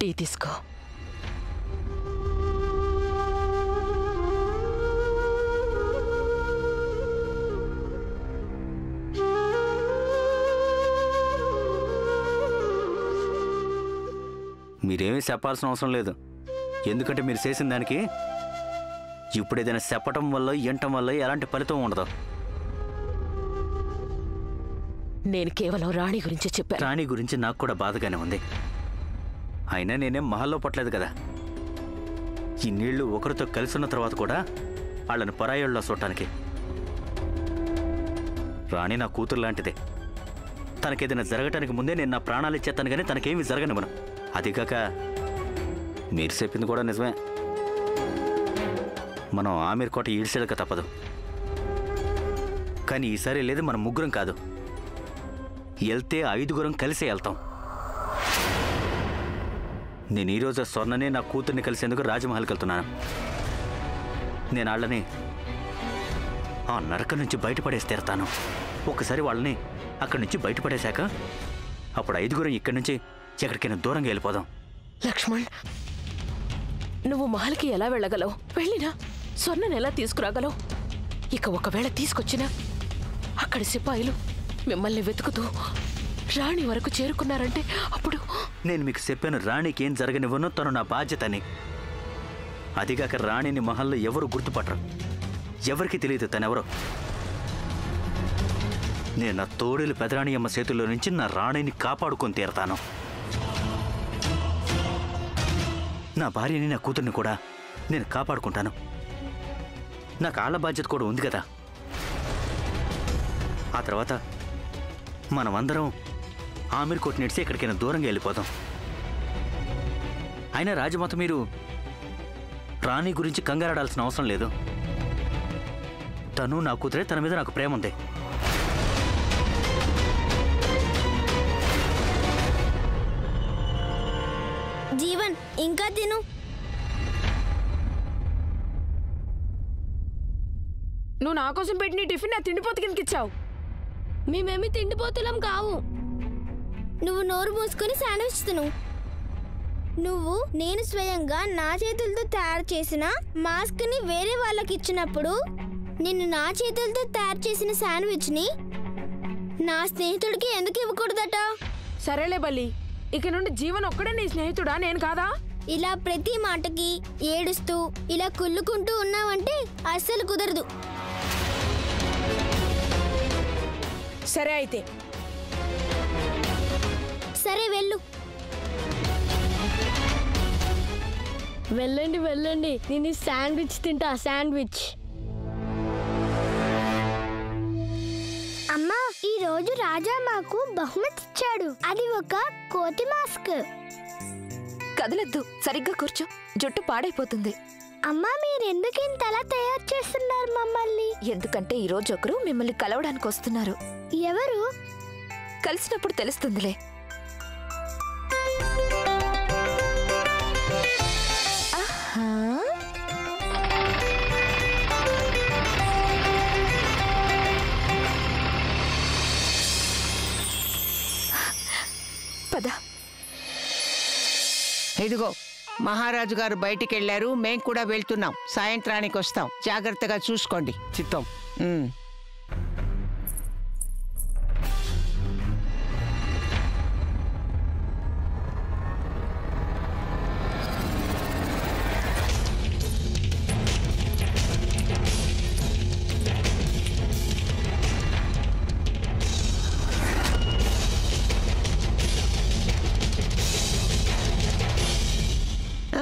Tea తీసుకో. మీరేమీ చెప్పాల్సిన అవసరం లేదు. ఎందుకంటే మీరు చేసిన దానికి ఇప్పుడు ఏదైనా చెప్పటం వల్ల ఎంటం వల్ల ఎలాంటి ఫలితం ఉండదు. నేను కేవలం రాణి గురించి చెప్పాను. రాణి గురించి నాకు కూడా బాధగానే ఉంది. అయినా నేనేం మహల్లో పట్టలేదు కదా. ఇన్నేళ్ళు ఒకరితో కలిసి ఉన్న తర్వాత కూడా వాళ్ళని పరాయోళ్ళలో చూడటానికి. రాణి నా కూతురు లాంటిదే. తనకేదైనా జరగటానికి ముందే నేను నా ప్రాణాలు ఇచ్చేస్తాను, కానీ తనకేమీ జరగనివ్వను. అదిగాక మీరు చెప్పింది కూడా నిజమే. మనం ఆమీర్ కోట ఈడ్చేయక తప్పదు. కానీ ఈసారి లేదు, మనం ముగ్గురం కాదు, వెళ్తే 5గురం కలిసే వెళ్తాం. నేను ఈరోజు స్వర్ణనే నా కూతుర్ని కలిసేందుకు రాజమహల్కి వెళ్తున్నాను. నేను వాళ్ళని ఆ నరకం నుంచి బయటపడేసి తీరతాను. ఒకసారి వాళ్ళని అక్కడి నుంచి బయటపడేశాక అప్పుడు 5గురం ఇక్కడి నుంచి ఎక్కడికైనా దూరంగా వెళ్ళిపోదాం. లక్ష్మణ్, నువ్వు మహల్కి ఎలా వెళ్ళగలవు? వెళ్ళినా స్వర్ణను ఎలా తీసుకురాగలవు? ఇక ఒకవేళ తీసుకొచ్చినా అక్కడి సిపాయిలు మిమ్మల్ని వెతుకుతూ రాణి వరకు చేరుకున్నారంటే అప్పుడు... నేను మీకు చెప్పాను, రాణికి ఏం జరగనివ్వను, తను నా బాధ్యతని. అదిగాక రాణిని మహల్లో ఎవరు గుర్తుపట్టరు, ఎవరికి తెలియదు తనెవరో. నేను నా తోడేలు పెదరాణి అమ్మ చేతుల్లో నుంచి నా రాణిని కాపాడుకొని తీరతాను. నా భార్యని నా కూతుర్ని కూడా నేను కాపాడుకుంటాను. నాకు ఆళ్ళ బాధ్యత కూడా ఉంది కదా. ఆ తర్వాత మనమందరం ఆమీర్ కోట నెడిసి ఎక్కడికైనా దూరంగా వెళ్ళిపోదాం. అయినా రాజమాత, మీరు రాణి గురించి కంగారాడాల్సిన అవసరం లేదు. తను నా కూతురే, తన మీద నాకు ప్రేమ ఉంది. జీవన్, ఇంకా తిను. నువ్వు నా కోసం పెట్టిన టిఫిన్ నా తిండిపోతు కిందకి ఇచ్చావు. మేమేమి తిండిపోతున్నాం కావు. నువ్వు నోరు మూసుకొని శాండ్విచ్ తిను. నువ్వు నేను స్వయంగా నా చేతులతో తయారు చేసిన మాస్క్ ని వేరే వాళ్ళకి ఇచ్చినప్పుడు నేను నా చేతులతో తయారు చేసిన శాండ్విచ్ ని నా స్నేహితుడికి ఎందుకు ఇవ్వకూడదట? సరేలే బల్లి, ఇక నుండి జీవన్ ఒక్కడే నీ స్నేహితుడా, నేను కాదా? ఇలా ప్రతి మాటకి ఏడుస్తూ ఇలా కుళ్ళుకుంటూ ఉన్నావంటే అస్సలు కుదరదు. సరే అయితే. సరే వెళ్ళు. వెళ్ళండి వెళ్ళండి, నేను శాండ్విచ్ తింటా. శాండ్విచ్. అమ్మా, ఈ రోజు రాజా మాకు బహుమతి ఇచ్చాడు. అది ఒక కోతి మాస్క్. కదలొద్దు, సరిగ్గా కూర్చో, జుట్టు పాడైపోతుంది. అమ్మా, మీరెందుకు ఇంతలా తయారు చేస్తున్నారు మమ్మల్ని? ఎందుకంటే ఈ రోజు ఒకరు మిమ్మల్ని కలవడానికి వస్తున్నారు. ఎవరు? కలిసినప్పుడు తెలుస్తుందిలే. పద. ఇదిగో, మహారాజు గారు బయటికి వెళ్లారు, మేం కూడా వెళ్తున్నాం. సాయంత్రానికి వస్తాం, జాగ్రత్తగా చూసుకోండి. చిత్తం.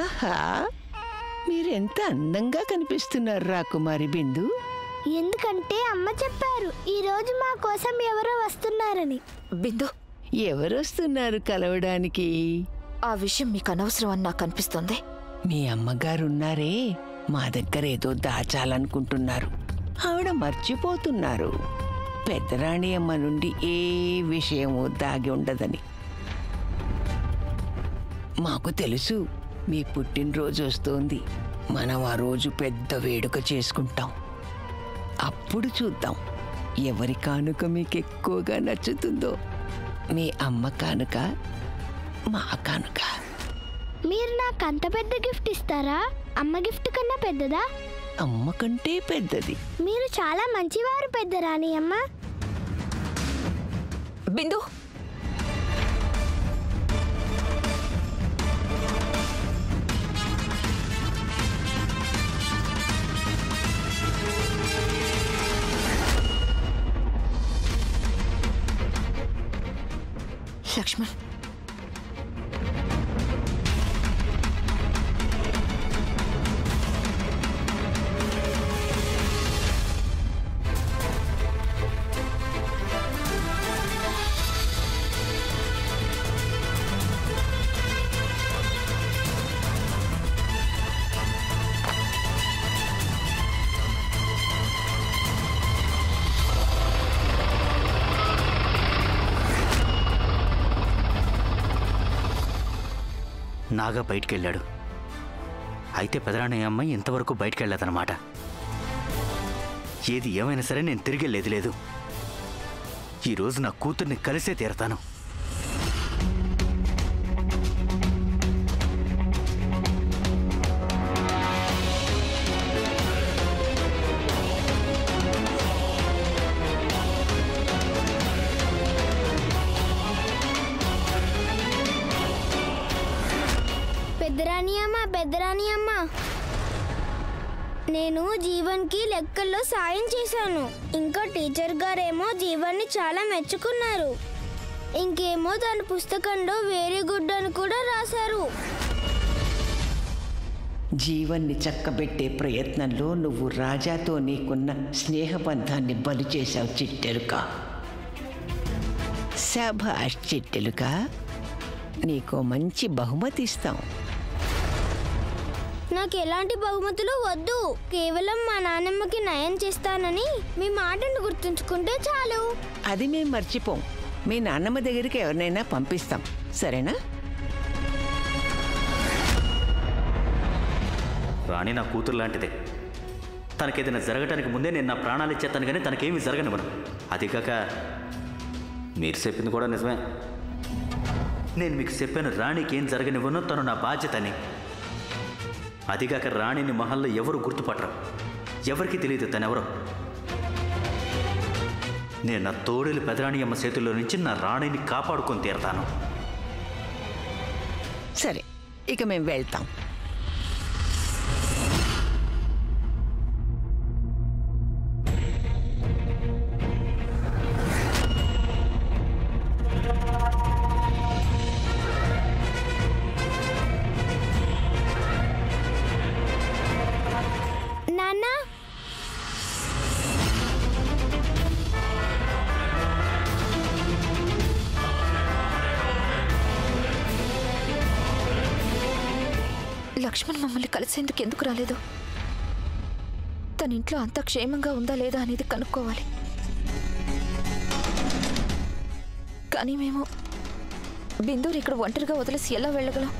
ఆహా, మీరెంత అందంగా కనిపిస్తున్నారు రాకుమారి బిందు. ఎందుకంటే అమ్మ చెప్పారు ఈ రోజు మా కోసం ఎవరో వస్తున్నారని. బిందు, ఎవరు వస్తున్నారు కలవడానికి? ఆ విషయం మీకు అనవసరం అని నాకు అనిపిస్తుంది. మీ అమ్మగారున్నారే, మా దగ్గర ఏదో దాచాలనుకుంటున్నారు. ఆవిడ మర్చిపోతున్నారు. పెద్దరాణి అమ్మ నుండి ఏ విషయమూ దాగి ఉండదని. మాకు తెలుసు మీ పుట్టినరోజు వస్తోంది. మనం ఆ రోజు పెద్ద వేడుక చేసుకుంటాం. అప్పుడు చూద్దాం ఎవరి కానుక మీకు ఎక్కువగా నచ్చుతుందో. మీ అమ్మ కానుక, మా కానుక. మీరు నాకు అంత పెద్ద గిఫ్ట్ ఇస్తారా? అమ్మ గిఫ్ట్ కన్నా పెద్దదా? అమ్మ కంటే పెద్దది. మీరు చాలా మంచివారు పెద్ద రాణి అమ్మ. బిందు, లక్ష్మణ్, నాగా బయటికి వెళ్ళాడు. అయితే పెదరాణయ్య అమ్మాయి ఇంతవరకు బయటికి వెళ్ళలేదన్నమాట. ఏది ఏమైనా సరే నేను తిరిగి వెళ్ళేది లేదు. ఈరోజు నా కూతుర్ని కలిసే తీరతాను. పెద్దరాణి అమ్మ, నేను జీవన్కి లెక్కల్లో సాయం చేశాను. ఇంకా టీచర్ గారేమో జీవన్ని చాలా మెచ్చుకున్నారు. ఇంకేమో తన పుస్తకంలో వెరీ గుడ్ అని కూడా రాశారు. జీవన్ని చక్కబెట్టే ప్రయత్నంలో నువ్వు రాజాతో నీకున్న స్నేహబంధాన్ని బలి చేశావు చిట్టెలుక. శభాష్ చిట్టెలుక, నీకో మంచి బహుమతి ఇస్తాం. నాకు ఎలాంటి బహుమతులు వద్దు. కేవలం మా నాన్నమ్మకి నయం చేస్తానని మీ మాటను గుర్తుంచుకుంటే చాలు. అది మేం మర్చిపోం. మీ నాన్నమ్మ దగ్గరికి ఎవరినైనా పంపిస్తాం, సరేనా? రాణి నా కూతురు లాంటిదే. తనకేదైనా జరగటానికి ముందే నేను నా ప్రాణాలు ఇచ్చేస్తాను, కానీ తనకేమీ జరగనివ్వను. అదికాక మీరు చెప్పింది కూడా నిజమే. నేను మీకు చెప్పాను, రాణికి ఏం జరగనివ్వను, తను నా బాధ్యతని. అదిగాక రాణిని మహల్లో ఎవరు గుర్తుపట్టరు, ఎవరికి తెలియదు తనెవరో. నేను నా తోడేలు పెదరాణి అమ్మ చేతుల్లో నుంచి నా రాణిని కాపాడుకొని తీరతాను. సరే, ఇక మేము వెళ్తాం. లక్ష్మణ్ మమ్మల్ని కలిసేందుకు ఎందుకు రాలేదు? తన ఇంట్లో అంతా క్షేమంగా ఉందా లేదా అనేది కనుక్కోవాలి. కానీ మేము బిందూరు ఇక్కడ ఒంటరిగా వదిలేసి ఎలా వెళ్ళగలం?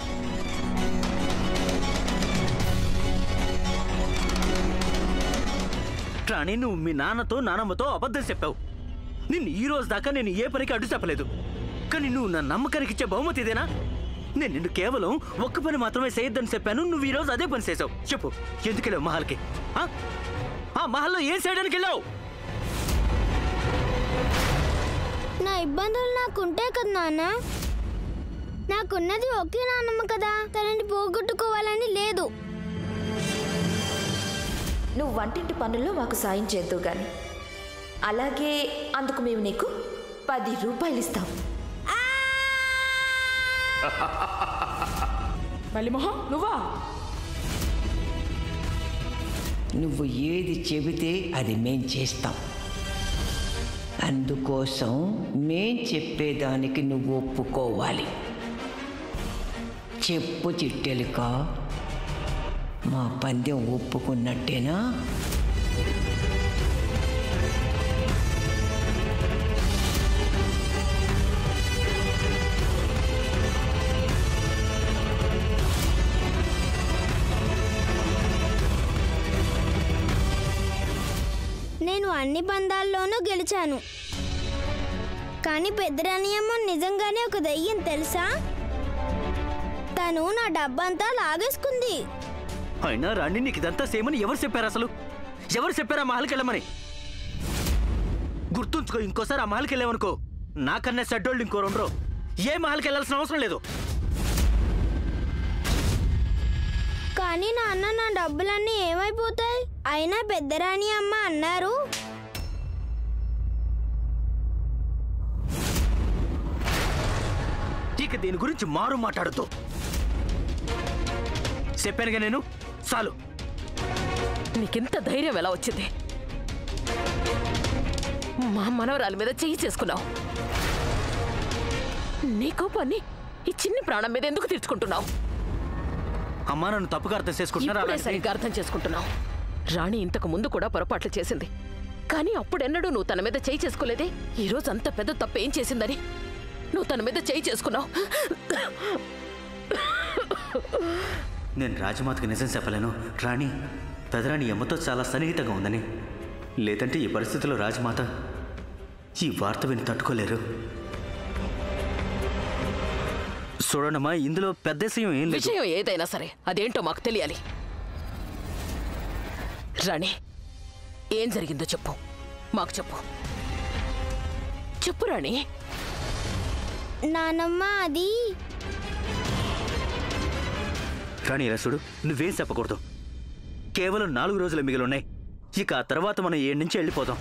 రాణి, నువ్వు మీ నాన్నతో నానమ్మతో అబద్ధం చెప్పావు. నిన్ను ఈ రోజు దాకా నేను ఏ పనికి అడ్డు చెప్పలేదు. కానీ నువ్వు నా నమ్మకానికి ఇచ్చే బహుమతి ఇదేనా? నేను నిన్ను కేవలం ఒక్క పని మాత్రమే చేయొద్దని చెప్పాను, నువ్వు ఈరోజు అదే పని చేసావు. చెప్పు, ఎందుకు వెళ్ళావు మహల్కి? ఆ మహల్లో ఏం చేయడానికి వెళ్ళావు? నా ఇబ్బందులు నాకుంటే కదా నాన్న. నాకున్నది ఒకే నాన్నమ్మ కదా, తనని పోగొట్టుకోవాలని లేదు. నువ్వు వంటింటి పనుల్లో మాకు సాయం చేద్దువు గాని, అలాగే అందుకు మేము నీకు 10 రూపాయలు ఇస్తాం. బలిమొహం, నువ్వా? నువ్వు ఏది చెబితే అది మేం చేస్తాం. అందుకోసం మేం చెప్పేదానికి నువ్వు ఒప్పుకోవాలి. చెప్పు చిట్టెలుక, మా పందెం ఒప్పుకున్నట్టేనా? నేను అన్ని పందాల్లోనూ గెలిచాను. కానీ పెద్దరాణి అమ్మ నిజంగానే ఒక దయ్యం తెలుసా? తను తను నా డబ్బంతా లాగేసుకుంది. అయినా రాణి నీకు ఇదంతా సేమని ఎవరు చెప్పారు? అసలు ఎవరు చెప్పారా మహల్కి వెళ్ళమని? గుర్తుంచుకో, ఇంకోసారి ఆ మహల్కి వెళ్ళామనుకో నాకన్నా సెడ్డోళ్ళు ఇంకో రెండో ఏ మహల్కి వెళ్ళాల్సిన అవసరం లేదు. కానీ నాన్న నా డబ్బులన్నీ ఏమైపోతాయి? అయినా పెద్దరాణి అమ్మ అన్నారు ఇక దీని గురించి మారు మాట్లాడుతూ చెప్పానుగా నేను. చాలు. నీకింత ధైర్యం ఎలా వచ్చింది? మా మనవరాలి మీద చెయ్యి చేసుకున్నావు. నీ కోపాన్ని ఈ చిన్ని ప్రాణం మీద ఎందుకు తీర్చుకుంటున్నావు? అమ్మా నన్ను తప్పుగా అర్థం చేసుకుంటున్నారా? ఇప్పుడే సరిగ్గా అర్థం చేసుకుంటున్నావు. రాణి ఇంతకు ముందు కూడా పొరపాట్లు చేసింది, కానీ అప్పుడెన్నడూ నువ్వు తన మీద చెయ్యి చేసుకోలేదే. ఈ రోజు అంత పెద్ద తప్పు ఏం చేసిందని నువ్వు తన మీద చెయ్యి చేసుకున్నావు? నేను రాజమాతకి నిజం చెప్పలేను. రాణి పెదరాణి అమ్మతో చాలా సన్నిహితంగా ఉందని. లేదంటే ఈ పరిస్థితిలో రాజమాత ఈ వార్త విని తట్టుకోలేరు. చూడనమ్మా, ఇందులో పెద్ద విషయం ఏం లేదు. విషయం ఏదైనా సరే అదేంటో మాకు తెలియాలి. రాణి, ఏం జరిగిందో చెప్పు, మాకు చెప్పు. చెప్పు రాణి. నానమ్మ అది రాణి రసుడు, నువ్వేం చెప్పకూడదు. కేవలం 4 రోజులు మిగిలిన్నాయి. ఇక ఆ తర్వాత మనం ఏడు నుంచి వెళ్ళిపోదాం.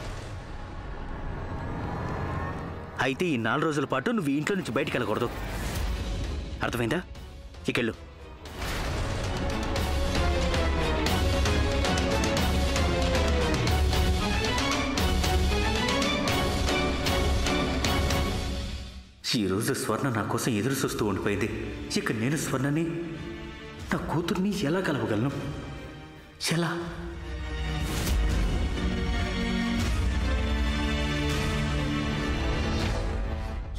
అయితే ఈ 4 రోజుల పాటు నువ్వు ఇంట్లో నుంచి బయటికి వెళ్ళకూడదు. అర్థమైందా? ఇకెళ్ళు. ఈరోజు స్వర్ణ నా కోసం ఎదురు చూస్తూ ఉండిపోయింది. ఇక నేను స్వర్ణని, నా కూతుర్ని ఎలా కలవగలను? ఎలా?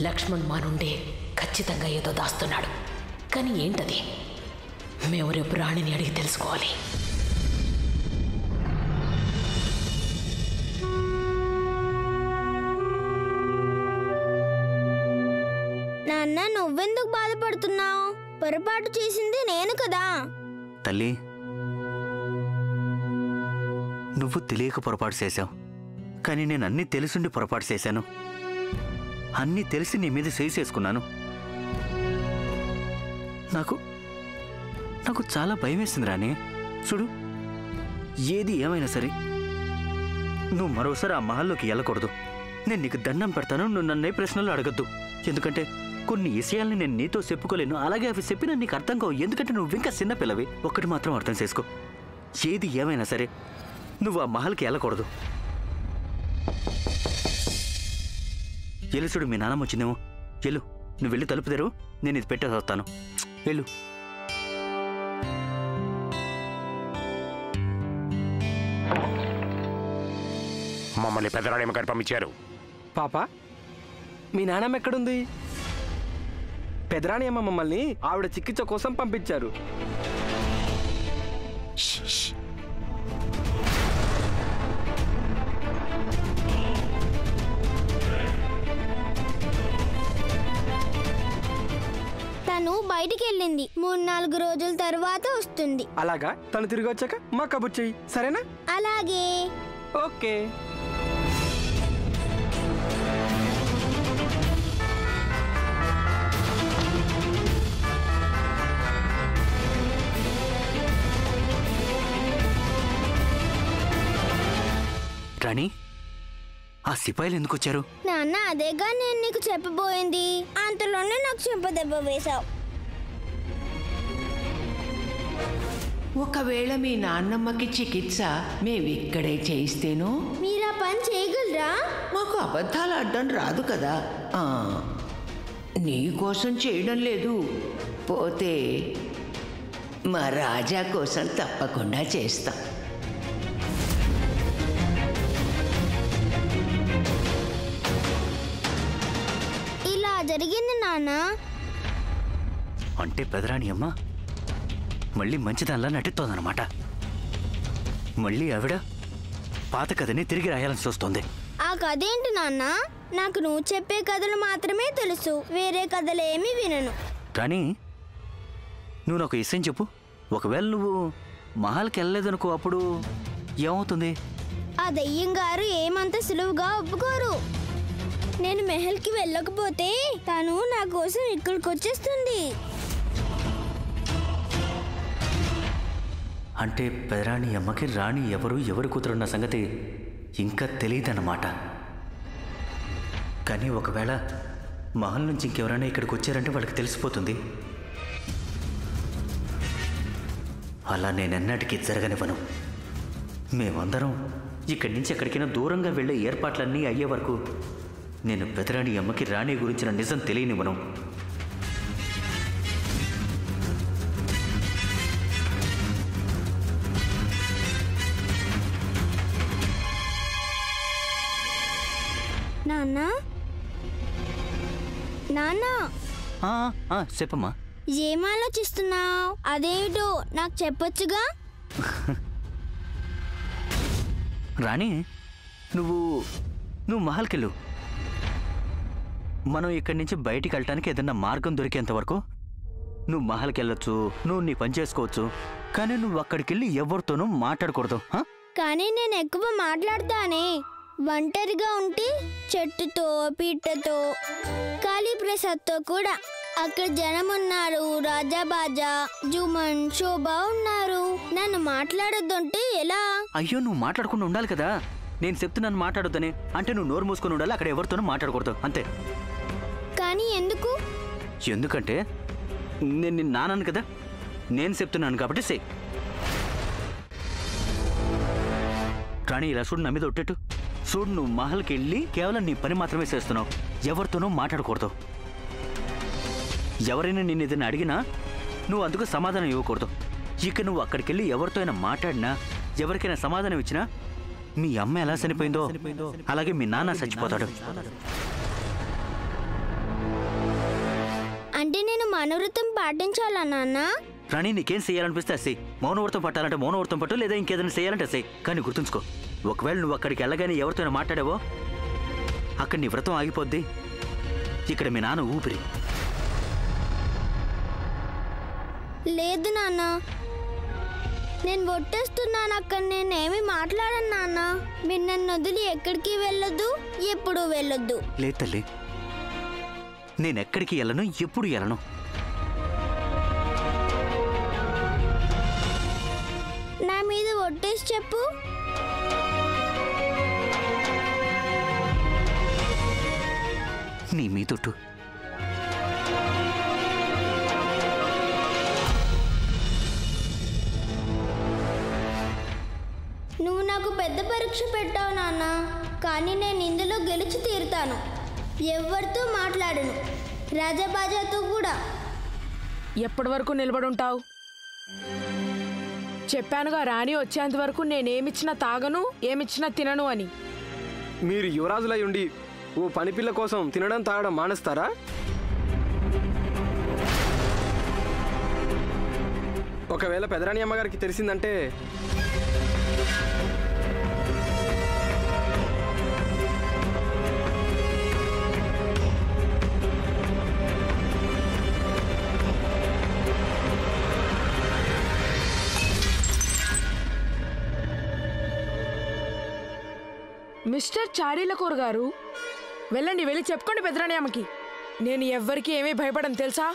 లక్ష్మణ్ మా నుండి ఖచ్చితంగా ఏదో దాస్తున్నాడు. కానీ ఏంటది? మేము రేపు రాణిని అడిగి తెలుసుకోవాలి. నాన్న, నువ్వెందుకు బాధపడుతున్నావు? పొరపాటు చేసింది నేను కదా. తల్లి, నువ్వు తెలియక పొరపాటు చేశావు. కానీ నేను అన్నీ తెలుసుండి పొరపాటు చేశాను. అన్నీ తెలిసి నీ మీద చేసుకున్నాను. నాకు చాలా భయం వేసింది రాణి. చూడు, ఏది ఏమైనా సరే నువ్వు మరోసారి ఆ మహల్లోకి వెళ్ళకూడదు. నేను నీకు దండం పెడతాను, నువ్వు నన్నే ప్రశ్నలు అడగద్దు. ఎందుకంటే కొన్ని విషయాల్ని నేను నీతో చెప్పుకోలేను. అలాగే అవి చెప్పినా నీకు అర్థం కావు, ఎందుకంటే నువ్వు ఇంకా చిన్నపిల్లవి. ఒక్కటి మాత్రం అర్థం చేసుకో, ఏది ఏమైనా సరే నువ్వు ఆ మహల్కి వెళ్ళకూడదు. చూడు, మీ నాన్నమ్మ వచ్చిందేమో. వెళ్ళు, నువ్వు వెళ్ళి తలుపు తెరువు, నేను ఇది పెట్టేసి వస్తాను. వెళ్ళు. మమ్మల్ని పెద్దరాణి గారు పంపించారు. పాప, మీ నాన్నమ్మ ఎక్కడుంది? పెదరాణి అమ్మ మమ్మల్ని ఆవిడ చికిత్స కోసం పంపించారు. తను బయటికి వెళ్ళింది. 3-4 రోజుల తర్వాత వస్తుంది. అలాగా? తను తిరిగి వచ్చాక మా కబుర్ చెయ్యి, సరేనా? అలాగే. ఓకే. రాణి, ఆ సిపాయిలు ఎందుకు వచ్చారు? నాన్న, అదేగా నేను నీకు చెప్పబోయింది. అంతలోనే నాకు చెంపదెబ్బ వేశావు. ఒకవేళ మీ నాన్నమ్మకి చికిత్స మేమిక్కడే చేయిస్తేనో మీరు ఆ పని చేయగలరా? మాకు అబద్ధాలు అడ్డం రాదు కదా. నీ కోసం చేయడం లేదు, పోతే మా రాజా కోసం తప్పకుండా చేస్తాం. ఇలా జరిగింది నాన్న. అంటే పెదరాణి అమ్మ మళ్ళీ మంచిదల్లా నటిస్తోందన్నమాట. మళ్ళీ ఆవిడ పాత కథని తిరిగి రాయాలని చూస్తోంది. ఆ కథ ఏంటి నాన్న? నాకు నువ్వు చెప్పే కథలు మాత్రమే తెలుసు, వేరే కథలేమీ వినను. రాణి, నువ్వు నాకు విషయం చెప్పు. ఒకవేళ నువ్వు మహల్కి వెళ్ళలేదనుకో, అప్పుడు ఏమవుతుంది? ఆ దయ్యం గారు ఏమంత సులువుగా ఒప్పుకోరు. నేను మెహల్కి వెళ్ళకపోతే తను నా కోసం ఇక్కడికి వచ్చేస్తుంది. అంటే పెదరాణి అమ్మకి రాణి ఎవరి కూతురున్న సంగతి ఇంకా తెలియదన్నమాట. కానీ ఒకవేళ మహల్ నుంచి ఇంకెవరైనా ఇక్కడికి వచ్చారంటే వాళ్ళకి తెలిసిపోతుంది. అలా నేనెన్నటికీ జరగనివ్వను. మేమందరం ఇక్కడి నుంచి ఎక్కడికైనా దూరంగా వెళ్ళే ఏర్పాట్లన్నీ అయ్యే వరకు నేను పెదరాణి అమ్మకి రాణి గురించిన నిజం తెలియనివ్వను. నాన్నా నాన్నా, చెప్పమ్మా. ఏం ఆలోచిస్తున్నావు? అదేమిటో నాకు చెప్పొచ్చుగా. రాణి, నువ్వు మహల్కెళ్ళు. మనం ఇక్కడి నుంచి బయటికి వెళ్ళటానికి ఏదన్నా మార్గం దొరికేంత వరకు నువ్వు మహల్కి వెళ్ళొచ్చు, నువ్వు నీ పని చేసుకోవచ్చు. కానీ నువ్వు అక్కడికి వెళ్ళి ఎవరితోనూ మాట్లాడకూడదు. కానీ నేను ఎక్కువ మాట్లాడతానే. ఒంటరిగా ఉంటే చెట్టుతో, పిట్టతో, కాళీప్రసాద్తో కూడా. అక్కడ జనం ఉన్నారు, రాజాబాజా, జుమన్, శోభ ఉన్నారు. నన్ను మాట్లాడొద్దంటే ఎలా? అయ్యో, నువ్వు మాట్లాడకుండా ఉండాలి కదా. నేను చెప్తున్నాను మాట్లాడొద్దని. అంటే నువ్వు నోరు మూసుకొని ఉండాలి, అక్కడ ఎవరితోనూ మాట్లాడకూడదు, అంతే. కానీ ఎందుకు? ఎందుకంటే నేను నిన్ను నానను కదా, నేను చెప్తున్నాను కాబట్టి సే. రాణి, ఇలా చూడు, నా మీద ఒట్టేట్టు చూడు. నువ్వు మహల్కి వెళ్ళి కేవలం నీ పని మాత్రమే చేస్తున్నావు, ఎవరితోనూ మాట్లాడకూడదు. ఎవరైనా నిన్ను ఏదైనా అడిగినా నువ్వు అందుకు సమాధానం ఇవ్వకూడదు. ఇక నువ్వు అక్కడికి వెళ్ళి ఎవరితో అయినా మాట్లాడినా, ఎవరికైనా సమాధానం ఇచ్చినా, మీ అమ్మ ఎలా చనిపోయిందో అలాగే మీ నాన్న చచ్చిపోతాడు. అంటే నేను మనోవ్రతం పాటించాలా నాన్న? రాణి, నీకేం చేయాలనిపిస్తే అసే. మౌనవ్రతం పట్టాలంటే మౌనవ్రతం పట్టు, లేదా ఇంకేదైనా చేయాలంటే అసే. కానీ గుర్తుంచుకో, ఒకవేళ నువ్వు అక్కడికి వెళ్ళగానే ఎవరితో మాట్లాడావో అక్కడ నీ వ్రతం ఆగిపోద్ది. ఇక్కడ మీ నాన్న ఊపిరి. లేదు నాన్న, నేను ఒట్టేస్తున్నాను. అక్కడ నేనేమి మాట్లాడను నాన్న. మీరు నన్ను వదిలి ఎక్కడికి వెళ్ళొద్దు, ఎప్పుడు వెళ్ళొద్దు. లేదు తల్లి, నేనెక్కడికి వెళ్ళను, ఎప్పుడు వెళ్ళను. నా మీద ఒట్టేసి చెప్పు. నీ మీదొట్టు. నువ్వు నాకు పెద్ద పరీక్ష పెట్టావు నాన్న. కానీ నేను ఇందులో గెలిచి తీరుతాను. ఎవరితో మాట్లాడను, రాజాబాజాతో కూడా. ఎప్పటి వరకు నిలబడి ఉంటావు? చెప్పానుగా, రాణి వచ్చేంత వరకు నేనేమిచ్చినా తాగను, ఏమిచ్చినా తినను అని. మీరు యువరాజులై ఉండి ఓ పనిపిల్ల కోసం తినడం తాగడం మానేస్తారా? ఒకవేళ పెదరాణి అమ్మగారికి తెలిసిందంటే మిస్టర్ చాడీలకూర్ గారు, వెళ్ళండి, వెళ్ళి చెప్పుకోండి పెదరాణి అమ్మకి. నేను ఎవ్వరికి ఏమీ భయపడను తెలుసా?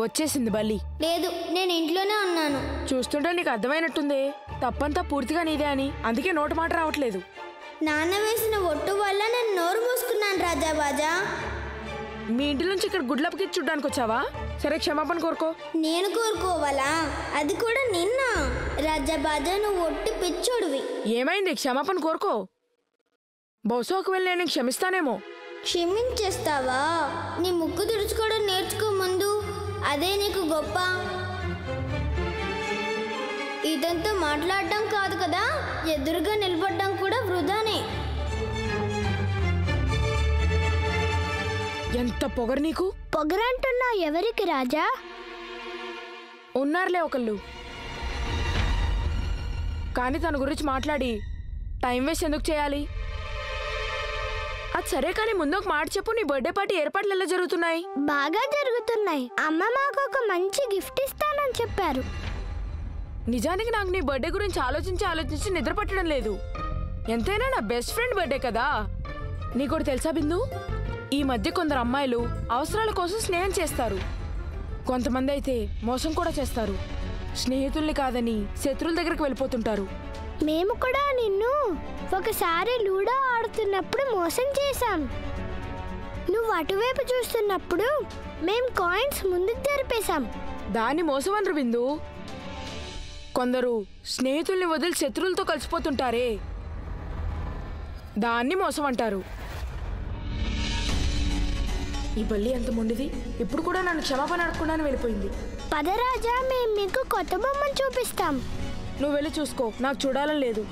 వచ్చేసింది బల్లి. లేదు, నేను ఇంట్లోనే ఉన్నాను. చూస్తుంటే నీకు అర్థమైనట్టుంది తప్పంతా పూర్తిగా నీదే అని. అందుకే నోట మాట రావట్లేదు. నాన్న వేసిన ఒట్టు వల్ల నేను నోరు మూసుకున్నాను రాజాబాజా. మీ ఇంటి నుంచి ఇక్కడ గుడ్లప్పకి చూడ్డానికి వచ్చావా? సరే, క్షమాపణ కోరుకో. నేను కోరుకోవాలా? అది కూడా నిన్న? రాజాబాజా, నువ్వు ఒట్టి పిచ్చోడివి. ఏమైంది? క్షమాపణ కోరుకో. బహుశా ఒకవేళ నేను క్షమిస్తానేమో. క్షమించేస్తావా? నీ ముక్కు తుడుచుకోవడం నేర్చుకో ముందు. అదే నీకు గొప్ప. ఇదంతా మాట్లాడటం కాదు కదా, ఎదురుగా నిలబడడం కూడా వృధానే. ఎంత పొగరు నీకు! పొగరంటున్నా ఎవరికి రాజా? ఉన్నారులే ఒకళ్ళు. కానీ తన గురించి మాట్లాడి టైం వేస్ట్ ఎందుకు చేయాలి? అది సరే కానీ ముందు ఒక మాట చెప్పు, నీ బర్త్డే పార్టీ ఏర్పాట్లు ఎలా జరుగుతున్నాయి? బాగా జరుగుతున్నాయి. అమ్మ మాకు ఒక మంచి గిఫ్ట్ ఇస్తానని చెప్పారు. నిజానికి నాకు నీ బర్త్డే గురించి ఆలోచించి నిద్ర పట్టడం లేదు. ఎంతైనా నా బెస్ట్ ఫ్రెండ్ బర్త్డే కదా. నీకోటి తెలుసా బిందు, ఈ మధ్య కొందరు అమ్మాయిలు అవసరాల కోసం స్నేహం చేస్తారు, కొంతమంది అయితే మోసం కూడా చేస్తారు. స్నేహితుల్ని కాదని శత్రువుల దగ్గరికి వెళ్ళిపోతుంటారు. మేము కూడా నిన్ను ఒకసారి లూడో ఆడుతున్నప్పుడు మోసం చేశాం. నువ్వు అటువైపు చూస్తున్నప్పుడు మేము కాయిన్స్ ముందుకు జరిపేశాం. దాన్ని మోసం అనరు బిందు. కొందరు స్నేహితుల్ని వదిలి శత్రువులతో కలిసిపోతుంటారే, దాన్ని మోసం అంటారు. ఈ బల్లి ఎంత మొండిది, ఇప్పుడు కూడా నన్ను క్షమాపణ అడగకుండానే వెళ్ళిపోయింది. పదరాజా, మేము మీకు కొత్త బొమ్మను చూపిస్తాం. నువ్వు వెళ్ళి చూసుకో, నాకు చూడాలని లేదు.